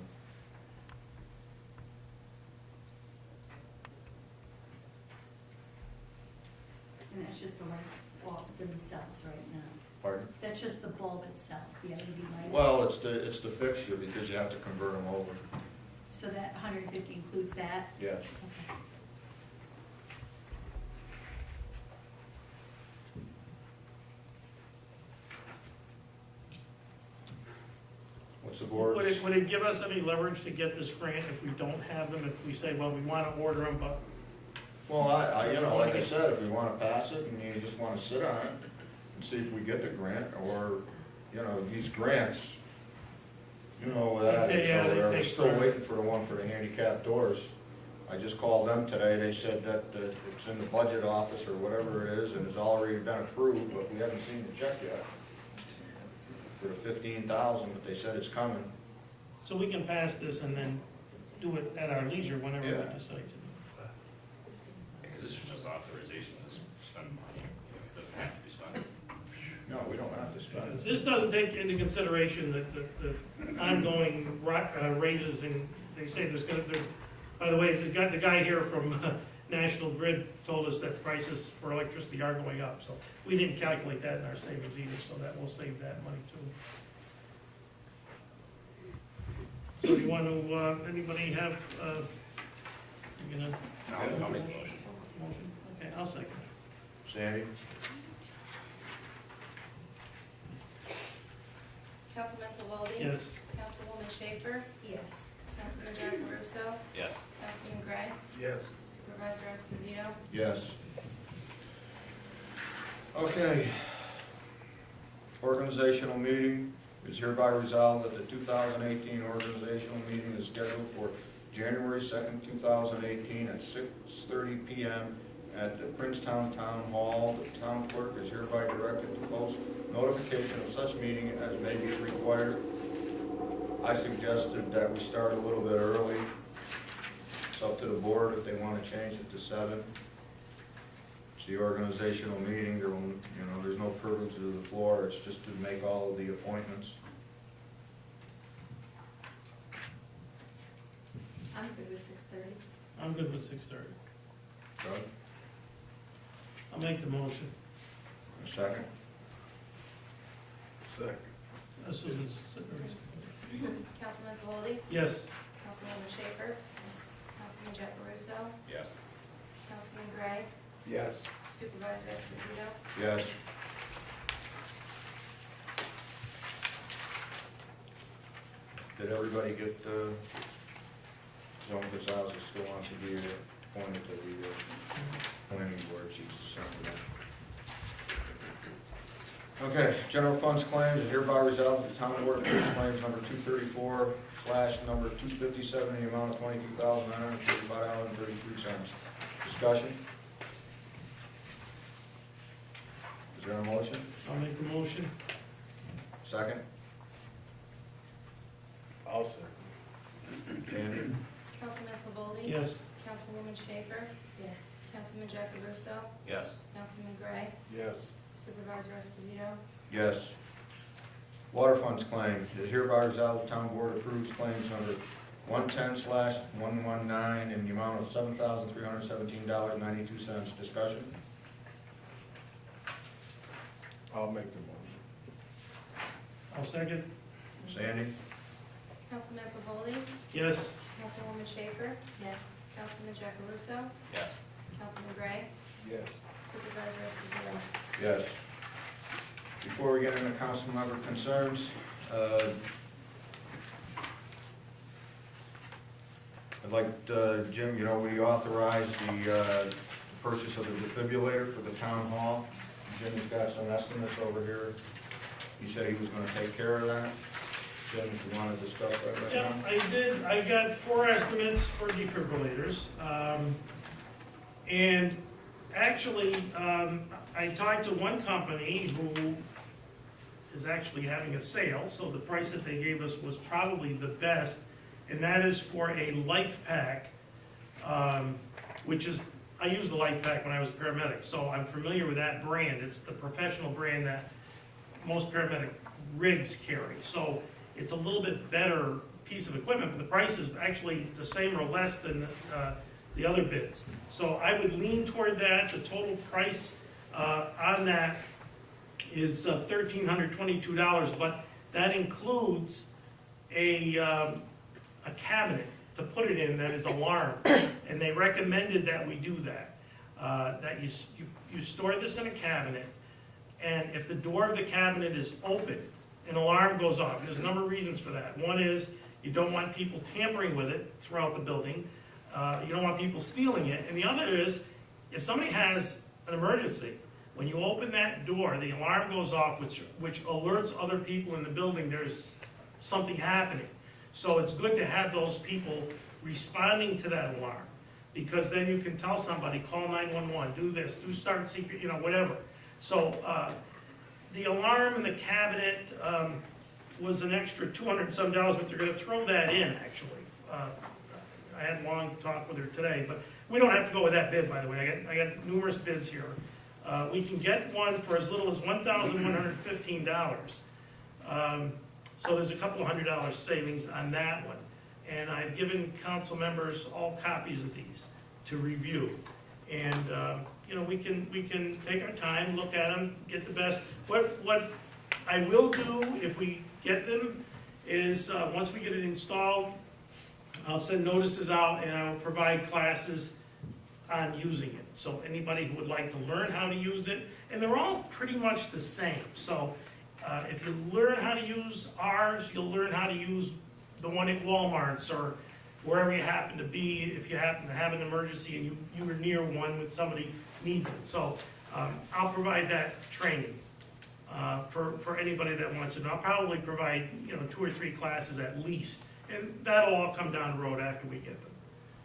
And that's just the light bulb themselves right now. Pardon? That's just the bulb itself, the LED lights. Well, it's the fixture, because you have to convert them over. So that 150 includes that? Yes. Okay. What's the board's? Would it give us any leverage to get this grant if we don't have them, if we say, well, we wanna order them, but Well, like I said, if we wanna pass it and you just wanna sit on it and see if we get the grant, or, these grants, You know where that is Yeah, over they there. We're take still forever. waiting for the one for the handicap doors. I just called them today. They said that it's in the budget office or whatever it is, and it's already been approved, but we haven't seen the check yet. For the 15,000, but they said it's coming. So we can pass this and then do it at our leisure whenever we Yeah. decide to. Because this is just authorization to spend money, it doesn't have to be spent. No, we don't have to spend it. This doesn't take into consideration the ongoing raises, and they say there's gonna, by the way, the guy here from National Grid told us that prices for electricity are going up, so we didn't calculate that in our savings either, so that will save that money too. So you want to, anybody have, you gonna, I'll make the motion. motion? Okay, I'll second. Sandy? Councilman Pavoldi? Yes. Councilwoman Schaefer? Yes. Councilman Jackaruso? Yes. Councilman Gray? Yes. Supervisor Esposito? Yes. Okay. Organizational meeting is hereby resolved that the 2018 organizational meeting is scheduled for January 2nd, 2018 at 6:30 p.m. at the Princetown Town Hall. The town clerk is hereby directed to post notification of such meeting as may be required. I suggested that we start a little bit early. It's up to the board if they want to change it to 7. It's the organizational meeting, there will, you know, there's no privilege of the floor, it's just to make all of the appointments. I'm good with 6:30. I'm good with 6:30. Doug, I'll make the motion. a second? Second. Susan, Councilman Pavoldi? yes. Councilwoman Schaefer? Yes. Councilman Jackaruso? Yes. Councilman Gray? Yes. Supervisor Esposito? Yes. Did everybody get, Joan Gonzalez still wants to be appointed to the planning board, she's something. Okay, general funds claims is hereby resolved that the town board approves claims number 234 / number 257 in the amount of $22,945.33. Discussion? Is there a motion? I'll make the motion. Second? I'll second. Sandy? Councilman Pavoldi? Yes. Councilwoman Schaefer? Yes. Councilman Jackaruso? Yes. Councilman Gray? Yes. Supervisor Esposito? Yes. Water funds claim is hereby resolved the town board approves claims number 110/119 in the amount of $7,317.92. Discussion? I'll make the motion. I'll second. Sandy? Councilman Pavoldi? Yes. Councilwoman Schaefer? Yes. Councilman Jackaruso? Yes. Councilman Gray? Yes. Supervisor Esposito? Yes. Before we get into council member concerns, I'd like, Jim, you know, we authorized the purchase of the defibrillator for the town hall. Jim's got some estimates over here. He said he was gonna take care of that. Jim, if you wanna discuss that right Yeah, now? I did, I got 4 estimates for defibrillators. And actually, I talked to one company who is actually having a sale, so the price that they gave us was probably the best, and that is for a life pack, which is, I used the life pack when I was a paramedic, so I'm familiar with that brand. It's the professional brand that most paramedic rigs carry. So it's a little bit better piece of equipment, but the price is actually the same or less than the other bids. So I would lean toward that. The total price on that is $1,322, but that includes a cabinet to put it in that is alarmed, and they recommended that we do that. That you store this in a cabinet, and if the door of the cabinet is open, an alarm goes off. There's a number of reasons for that. One is you don't want people tampering with it throughout the building. You don't want people stealing it. And the other is, if somebody has an emergency, when you open that door, the alarm goes off, which alerts other people in the building there's something happening. So it's good to have those people responding to that alarm, because then you can tell somebody, call 911, do this, do start secret, you know, whatever. So, the alarm and the cabinet, was an extra $200 and some, but they're gonna throw that in, actually. I had a long talk with her today, but we don't have to go with that bid, by the way. I got numerous bids here. We can get one for as little as $1,115. So there's a couple of $100 savings on that one. And I've given council members all copies of these to review. And, you know, we can take our time, look at them, get the best. What I will do if we get them is, once we get it installed, I'll send notices out and I'll provide classes on using it. So anybody who would like to learn how to use it, and they're all pretty much the same. So if you learn how to use ours, you'll learn how to use the one at Walmart's or wherever you happen to be, if you happen to have an emergency and you were near one when somebody needs it. So I'll provide that training for anybody that wants it. And I'll probably provide, you know, 2 or 3 classes at least. And that'll all come down the road after we get them.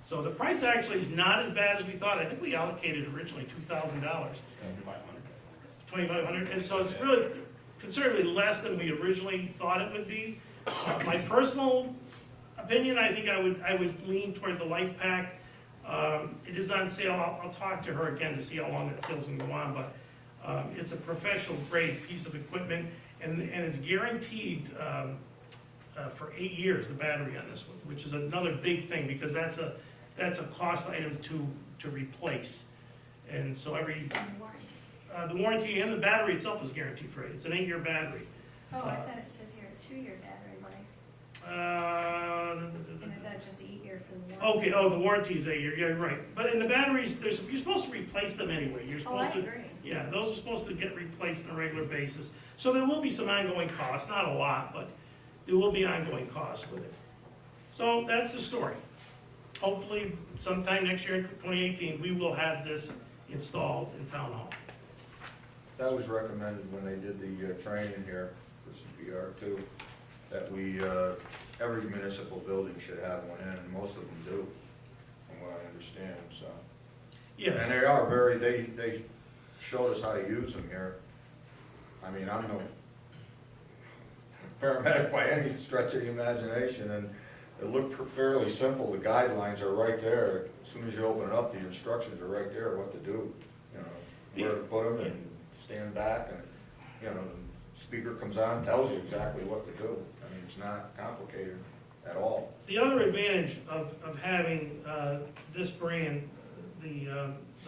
So the price actually is not as bad as we thought. I think we allocated originally $2,000. $2,500. And so it's really considerably less than we originally thought it would be. My personal opinion, I think I would lean toward the Life Pack. It is on sale. I'll talk to her again to see how long that sale's gonna go on, but it's a professional grade piece of equipment, and it's guaranteed for 8 years, the battery on this one, which is another big thing, because that's a cost item to replace. And so the warranty and the battery itself is guaranteed for 8. It's an 8-year battery. Oh, I thought it said here, 2-year battery life. And I thought just the 8-year for the warranty. Okay, the warranty is 8 year, yeah, right. But in the batteries, you're supposed to replace them anyway. You're supposed to. Agree. Yeah, those are supposed to get replaced on a regular basis. So there will be some ongoing costs, not a lot, but there will be ongoing costs with it. So that's the story. Hopefully sometime next year in 2018, we will have this installed in Town Hall. That was recommended when they did the training here for CPR too, that every municipal building should have one in, and most of them do, from what I understand, so. Yes. And they are they showed us how to use them here. I mean, I'm no paramedic by any stretch of the imagination, and it looked fairly simple. The guidelines are right there. As soon as you open it up, the instructions are right there, what to do. You know, where to put them and stand back, and, you know, the speaker comes on, tells you exactly what to do. I mean, it's not complicated at all. The other advantage of having this brand, the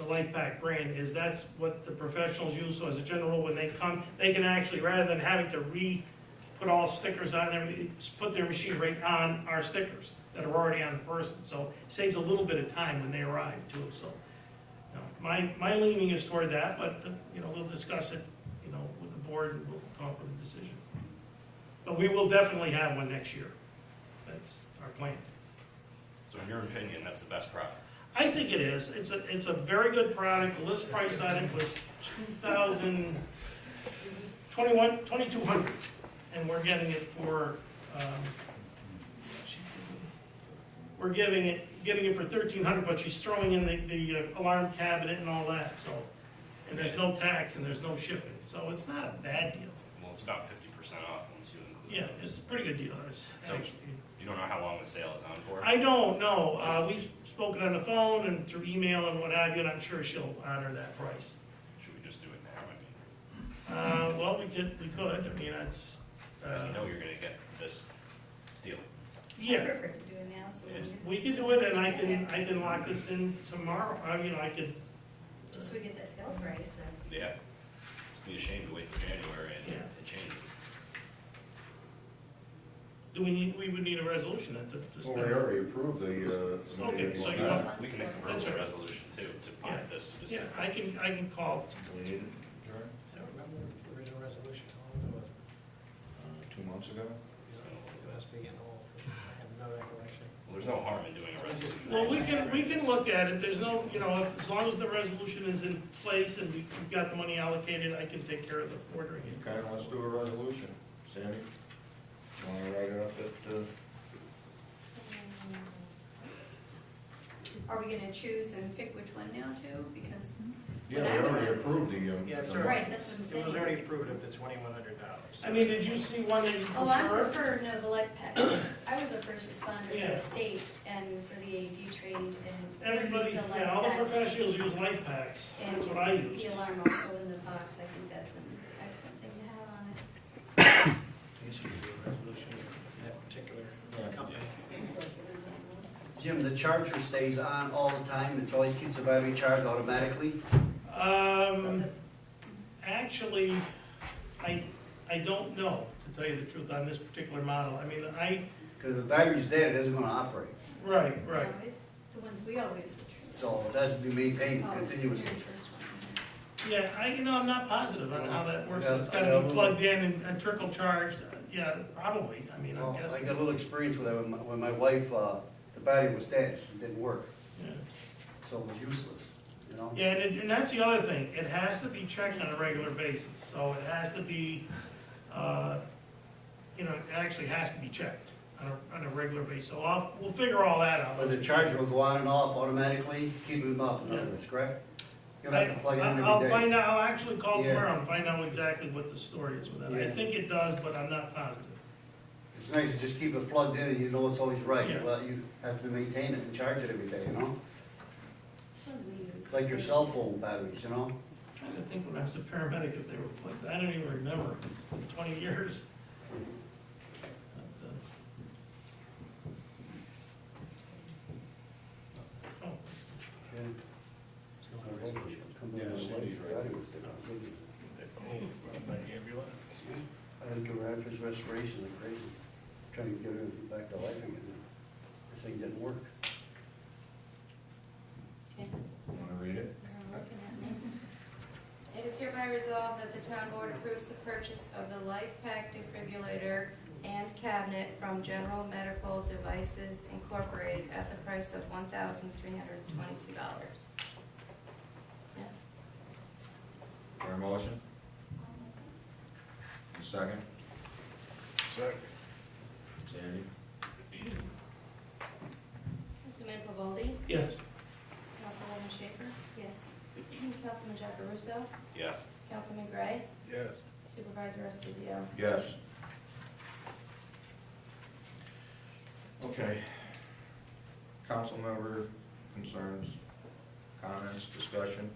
Life Pack brand, is that's what the professionals use. So as a general rule, when they come, they can actually, rather than having to put all stickers on and everything, just put their machine right on our stickers that are already on the person. So it saves a little bit of time when they arrive too. So, you know, my leaning is toward that, but you know, we'll discuss it, you know, with the board, and we'll come up with a decision. But we will definitely have one next year. That's our plan. So in your opinion, that's the best product? I think it is. It's a very good product. The list price on it was $2,200, and we're getting it for we're getting it for $1,300. But she's throwing in the alarm cabinet and all that. So, and there's no tax and there's no shipping. So it's not a bad deal. Well, it's about 50% off once you include Yeah, those. it's a pretty good deal. It's So- actually. You don't know how long the sale is on for? I don't know. We've spoken on the phone and through email and what have you, and I'm sure she'll honor that price. Should we just do it now? I mean, Well, we could. I mean, it's. you know you're gonna get this deal. I Yeah, prefer to do it now, so Yes. we can do it, and I can lock this in tomorrow. You know, I could. just so we get that sale price and. Yeah. It'd be a shame to wait till January and Yeah. it changes. We would need a resolution at the. Well, we already approved the. Okay, so you on want- that. We can make a That's verbal right. resolution too, to Yeah. buy this Yeah, specific. I can call. Do we need it, Jerry? I don't remember the original resolution, how long it was. 2 months ago? You must be getting old, 'cause I have no recollection. Well, there's no harm in doing a resolution. Well, we can look at it. There's no, you know, as long as the resolution is in place and we've got the money allocated, I can take care of the ordering. Okay, let's do a resolution. Sandy? Wanna write it up at, Are we gonna choose and pick which one now too? Because, yeah, we already approved the, Yeah, it's the- already- right, that's what I'm It saying. was already approved up to $2,100. I mean, did you see one that you Oh, I prefer? prefer, no, the life packs. I was a first responder for Yeah. the state and for the AD trained and we Everybody, used the life yeah, all the pack. professionals use life packs, And that's what I use. the alarm also in the box, I think that's an excellent thing to have on it. It should be a resolution for that particular company. Jim, the charger stays on all the time, it's always keeps the battery charged automatically? Actually, I don't know, to tell you the truth, on this particular model. I mean, Because if the battery's dead, it isn't gonna operate. right. No, the ones we always would choose. So it has to be maintained Oh, continuously. the first one. Yeah, I'm not positive on how that works. Yeah, It's gotta be plugged in and trickle charged. Yeah, probably, I mean, I'm Well, I guessing. got a little experience with that when my wife, the battery was dead, it didn't work, Yeah. so it was useless, you know? Yeah, and that's the other thing, it has to be checked on a regular basis, so it has to be, it actually has to be checked on a regular basis, so we'll figure all that out. But the charger will go on and off automatically, keep them up, in other words, correct? You'll have to plug it in I'll every day. find out, I'll actually call Yeah. tomorrow and find out exactly what the story is with that. I Yeah. think it does, but I'm not positive. It's nice to just keep it plugged in and you know it's always right, Yeah. well, you have to maintain it and charge it every day, you know? What do we use? It's like your cell phone batteries, you know? I'm trying to think when I was a paramedic if they were plugged, I don't even remember, it's been 20 years. But, oh, I had to go around for his restoration like crazy, trying to get her back to life again. The thing didn't work. Okay, wanna read it? we're looking at me. It is hereby resolved that the town board approves the purchase of the Life Pack defibrillator and cabinet from General Medical Devices Incorporated at the price of $1,322. Yes? For a motion? Second? Second. Sandy? Councilman Pavoldi? yes. Councilwoman Schaefer? Yes. Councilman Jackaruso? Yes. Councilman Gray? Yes. Supervisor Esposito? Yes. Okay. Council member concerns, comments, discussion?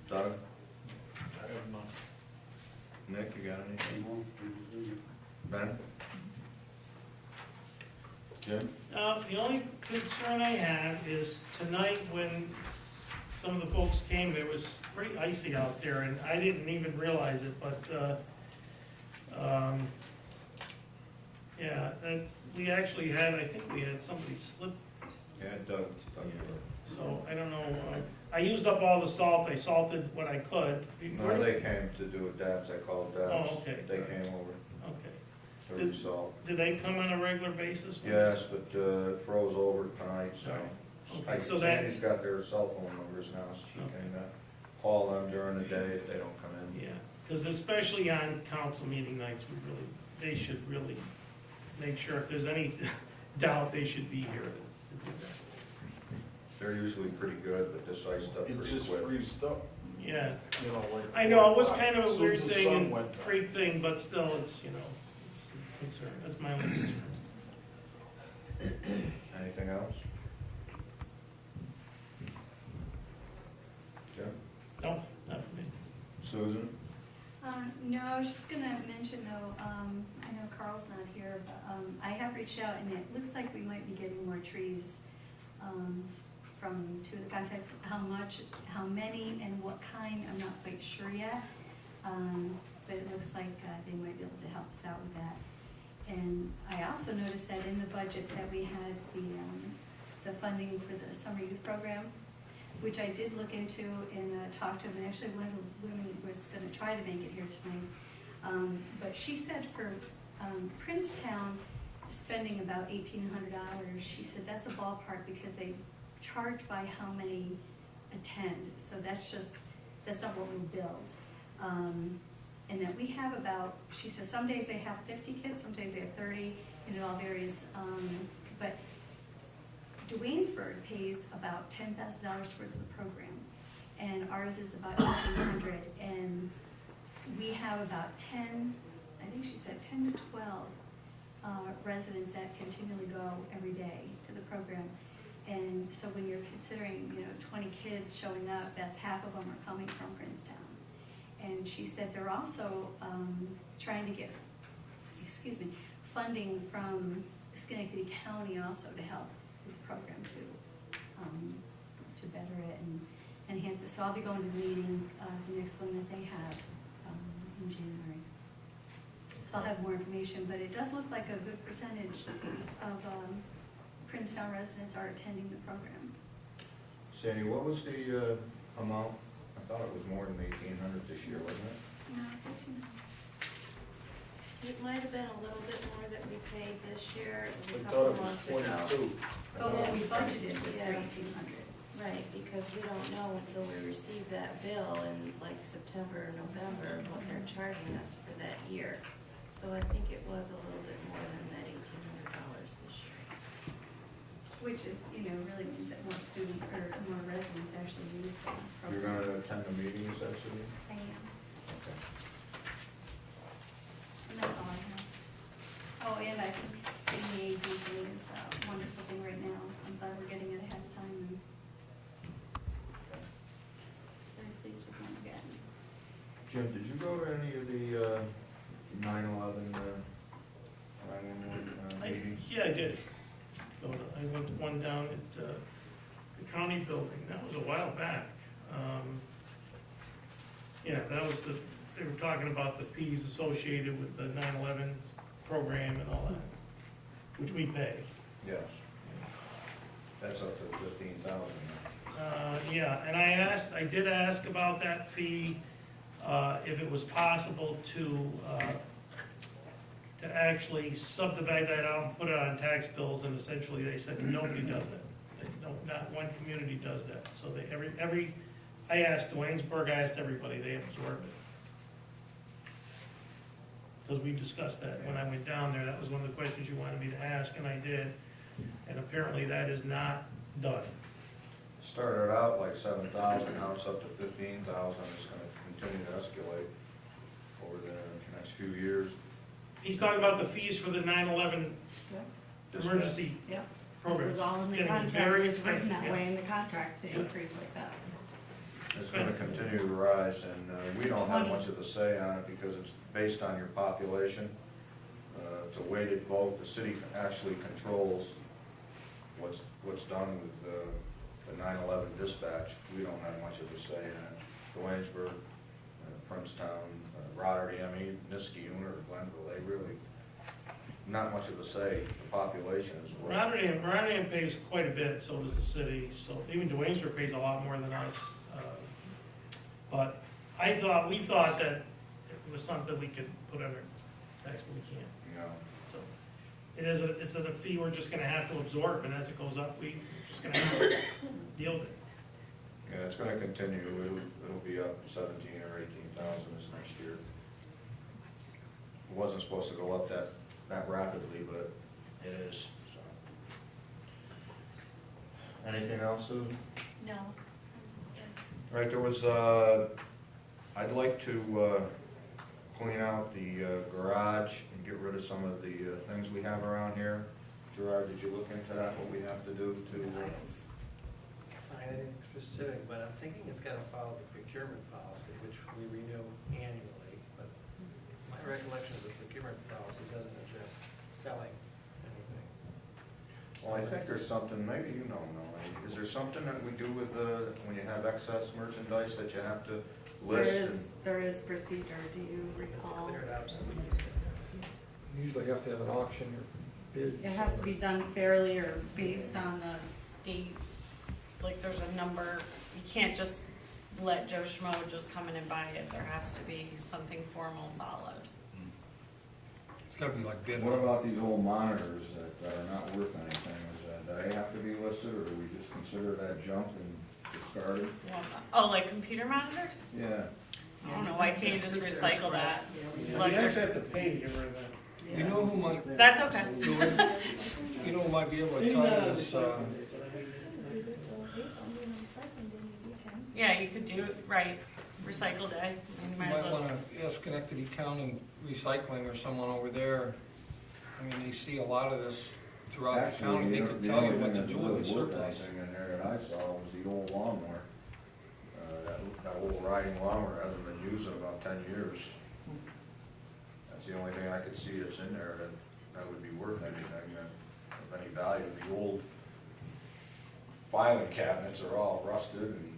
Doug? I have none. Nick, you got anything? You know? Ben? Jim? The only concern I have is tonight when some of the folks came, it was pretty icy out there, and I didn't even realize it, but, yeah, we actually had, I think we had somebody slip, Yeah, Doug. so I don't know, I used up all the salt, I salted what I could. No, they came to do it, Dabs, I called Dabs. Oh, okay. They came over Okay, to result. do they come on a regular basis? Yes, but it froze over tonight, so. Okay, so that- Sandy's got their cell phone numbers now, so she Okay. can call them during the day if they don't come in. Yeah, because especially on council meeting nights, they should really make sure if there's any doubt, they should be here to do that. They're usually pretty good, but this iced up It pretty just quick. freezed up, Yeah, you know, like. I know, it was 4 kind of a o'clock, weird soon as the thing sun and went down. freak thing, but still, it's, it's a concern, that's my only concern. Anything else? Jim? No, not for me. Susan? No, I was just gonna mention though, I know Carl's not here, but, I have reached out and it looks like we might be getting more trees, to the context of how much, how many and what kind, I'm not quite sure yet. But it looks like, they might be able to help us out with that. And I also noticed that in the budget that we had the funding for the summer youth program, which I did look into and talk to him, and actually one of the women was gonna try to make it here tonight. But she said for Princetown, spending about $1,800, she said that's a ballpark because they charge by how many attend, so that's not what we build. and that we have about, she says some days they have 50 kids, some days they have 30, and it all varies. But Duanesburg pays about $10,000 towards the program, and ours is about $1,800, and we have about 10, I think she said 10 to 12 residents that continually go every day to the program. And so when you're considering, 20 kids showing up, that's half of them are coming from Princetown. And she said they're also trying to get, funding from Schenectady County also to help with the program to better it and enhance it. So I'll be going to the meeting, the next one that they have in January. So I'll have more information, but it does look like a good percentage of Princetown residents are attending the program. Sandy, what was the amount? I thought it was more than 1,800 this year, wasn't it? No, it's 1800. It might have been a little bit more that we paid this year, it was a I couple thought it months was ago. 22. But what we budgeted was Yeah. 1,300. Right, because we don't know until we receive that bill in like September or November, what they're charging us for that year. So I think it was a little bit more than that $1,800 this year. Which is, really means that more more residents actually use the You're program. gonna attend the meeting, you said, Cindy? I am, Okay. and that's all I have. Oh, and I think the AD thing is a wonderful thing right now. I'm glad we're getting it ahead of time and very pleased with what we're getting. Jim, did you go to any of the 9/11 meetings? Yeah, I did. I went to one down at the county building, that was a while back. Yeah, that was they were talking about the fees associated with the 9/11 program and all that, which we pay. Yes. That's up to 15,000. Yeah, and I did ask about that fee, if it was possible to actually subdivide that out and put it on tax bills, and essentially they said nobody does that. Not one community does that, so I asked Duanesburg, I asked everybody, they absorb it. Because we discussed that when I went down there, that was one of the questions you wanted me to ask, and I did, and apparently that is not done. Started out like 7,000, now it's up to 15,000. It's gonna continue to escalate over the next few years. He's talking about the fees for the 9/11 emergency Yeah. It programs. was all in the Getting contract, very it's written that expensive, way in the contract to increase like that. It's gonna continue to rise, and we don't have much of a say on it because it's based on your population. It's a weighted vote. The city actually controls what's done with the 9/11 dispatch. We don't have much of a say in it. Duanesburg, Princetown, Rotterdam, Niskayuna, or Glenville, they really, not much of a say. The population is what. Rotterdam pays quite a bit, so does the city, so even Duanesburg pays a lot more than us. But we thought that it was something we could put under tax, but we can't. So it's a fee we're just gonna have to absorb, and as it goes up, we're just gonna have to deal with it. Yeah, it's gonna continue. It'll be up 17 or 18,000 this next year. It wasn't supposed to go up that rapidly, but it is, so. Anything else, Susan? No. All right, there was, I'd like to clean out the garage and get rid of some of the things we have around here. Gerard, did you look into that, what we have to do to? I can't find anything specific, but I'm thinking it's gotta follow the procurement policy, which we renew annually. But my recollection is the procurement policy doesn't address selling anything. Well, I think there's something, maybe you don't know, is there something that we do with when you have excess merchandise that you have to list? There is procedure, do you recall? Clear it up so we You usually have to have an auction or bids. It has to be done fairly or based on the state, like there's a number, you can't just let Joe Schmo just come in and buy it, there has to be something formal followed. It's gotta be like bid. What about these old monitors that are not worth anything? Do they have to be listed, or do we just consider that junk and discard it? Oh, like computer monitors? Yeah. I don't know, why can't you just recycle that? It's You actually electric. have to pay to get rid of that. You know who might, That's okay. you know who might be able to tell you is, Yeah, you could do it, right, recycle day. You you might as might well. wanna ask Schenectady County Recycling or someone over there. I mean, they see a lot of this throughout the county, they could tell you what to do with the surplus. thing in there that I saw was the old lawnmower. That old riding lawnmower hasn't been used in about 10 years. That's the only thing I could see that's in there that would be worth anything, of any value. The old filing cabinets are all rusted and,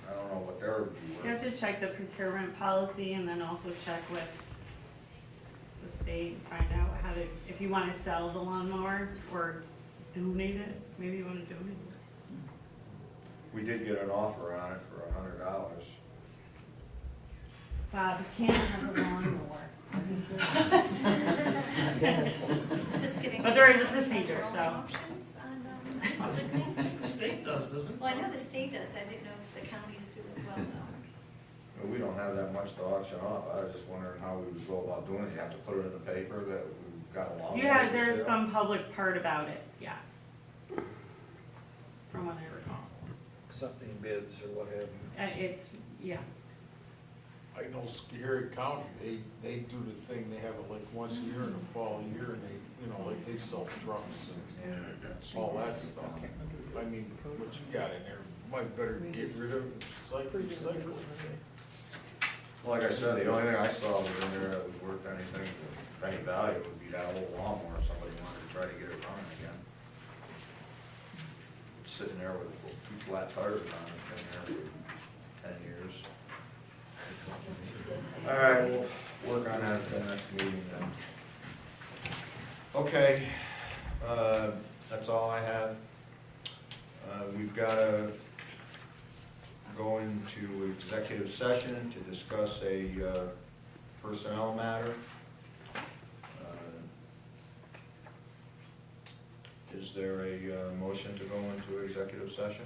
I don't know what they would be You have worth. to check the procurement policy and then also check with the state and find out how to, if you wanna sell the lawnmower or donate it, maybe you wanna donate it. We did get an offer on it for $100. Bob, you can't have a lawnmower. Just kidding. But there is a procedure, so. Promotions on, I think the state does, doesn't it? well, I know the state does, I didn't know if the counties do as well, though. We don't have that much to auction off. I was just wondering how we would go about doing it. You have to put it in the paper that we've got a lawnmower. Yeah, for there's sale? some public part about it, yes. From what I recall. Accepting bids or what have you. It's, yeah. I know Sierra County, they do the thing, they have it like once a year in the fall year, and they, you know, like they sell trucks and all that stuff. I mean, what you got in there, might better get rid of it, recycle. Like I said, the only thing I saw was in there that was worth anything, of any value would be that old lawnmower, if somebody wanted to try to get it running again. It's sitting there with two flat tires on it, been there for 10 years. All right, we'll work on that at the next meeting then. Okay, that's all I have. We've got to go into executive session to discuss a personnel matter. Is there a motion to go into executive session?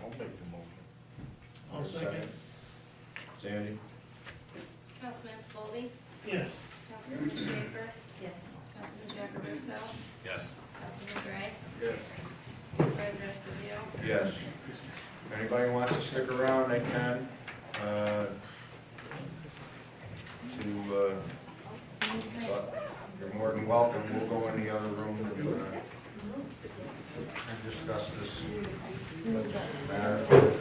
I'll make the motion. I'll second. Sandy? Councilman Foldy, Yes. Councilman Schaefer, Yes. Councilman Jacobruso, Yes. Councilman Gray, Yes. Supervisor Esposito. Yes. If anybody wants to stick around, they can. But you're more than welcome. We'll go in the other room and discuss this matter.